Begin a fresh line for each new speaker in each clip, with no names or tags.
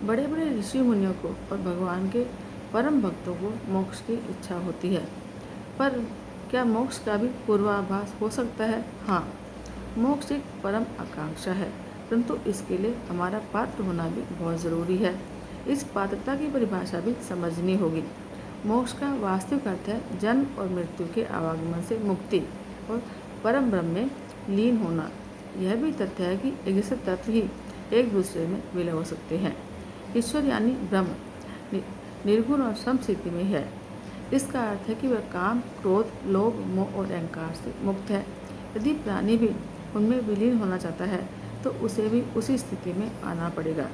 बड़े बड़े ऋषि मुनियों को और भगवान के परम भक्तों को मोक्ष की इच्छा होती है, पर क्या मोक्ष का भी पूर्वाभास हो सकता है? हाँ, मोक्ष एक परम आकांक्षा है, परंतु इसके लिए हमारा पात्र होना भी बहुत ज़रूरी है। इस पात्रता की परिभाषा भी समझनी होगी। मोक्ष का वास्तविक अर्थ है जन्म और मृत्यु के आवागमन से मुक्ति और परम ब्रह्म में लीन होना। यह भी तथ्य है कि ऐसे तत्व ही एक दूसरे में विलय हो सकते हैं। ईश्वर यानी ब्रह्म निर्गुण और समस्थिति में है। इसका अर्थ है कि वह काम, क्रोध, लोभ, मोह और अहंकार से मुक्त है। यदि प्राणी भी उनमें विलीन होना चाहता है तो उसे भी उसी स्थिति में आना पड़ेगा,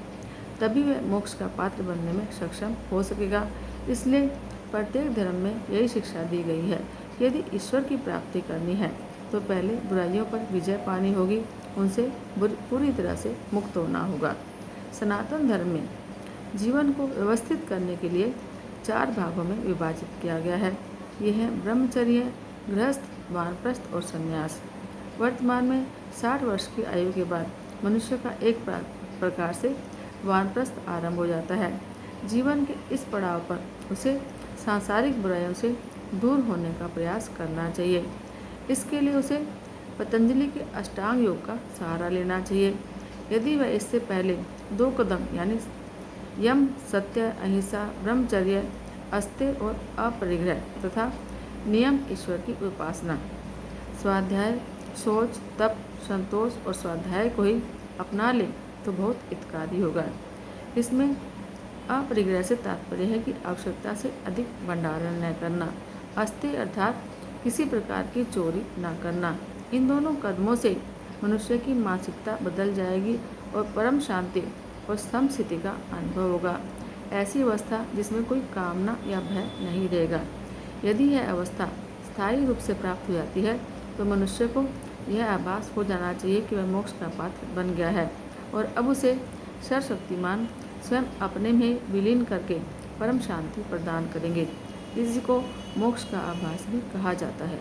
तभी वह मोक्ष का पात्र बनने में सक्षम हो सकेगा। इसलिए प्रत्येक धर्म में यही शिक्षा दी गई है कि यदि ईश्वर की प्राप्ति करनी है तो पहले बुराइयों पर विजय पानी होगी, उनसे पूरी तरह से मुक्त होना होगा। सनातन धर्म में जीवन को व्यवस्थित करने के लिए 4 भागों में विभाजित किया गया है। ये हैं ब्रह्मचर्य, गृहस्थ, वानप्रस्थ और संन्यास। वर्तमान में 60 वर्ष की आयु के बाद मनुष्य का एक प्रकार से वानप्रस्थ आरंभ हो जाता है। जीवन के इस पड़ाव पर उसे सांसारिक बुराइयों से दूर होने का प्रयास करना चाहिए। इसके लिए उसे पतंजलि के अष्टांग योग का सहारा लेना चाहिए। यदि वह इससे पहले 2 कदम यानी यम, सत्य, अहिंसा, ब्रह्मचर्य, अस्त्य और अपरिग्रह तथा नियम, ईश्वर की उपासना, स्वाध्याय, सोच, तप, संतोष और स्वाध्याय को ही अपना ले तो बहुत हितकारी होगा। इसमें अपरिग्रह से तात्पर्य है कि आवश्यकता से अधिक भंडारण न करना, अस्त्य अर्थात किसी प्रकार की चोरी न करना। इन दोनों कदमों से मनुष्य की मानसिकता बदल जाएगी और परम शांति और समस्थिति का अनुभव होगा। ऐसी अवस्था जिसमें कोई कामना या भय नहीं रहेगा। यदि यह अवस्था स्थायी रूप से प्राप्त हो जाती है तो मनुष्य को यह आभास हो जाना चाहिए कि वह मोक्ष का पात्र बन गया है और अब उसे सर्वशक्तिमान स्वयं अपने में विलीन करके परम शांति प्रदान करेंगे। इसी को मोक्ष का आभास भी कहा जाता है।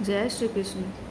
जय श्री कृष्ण।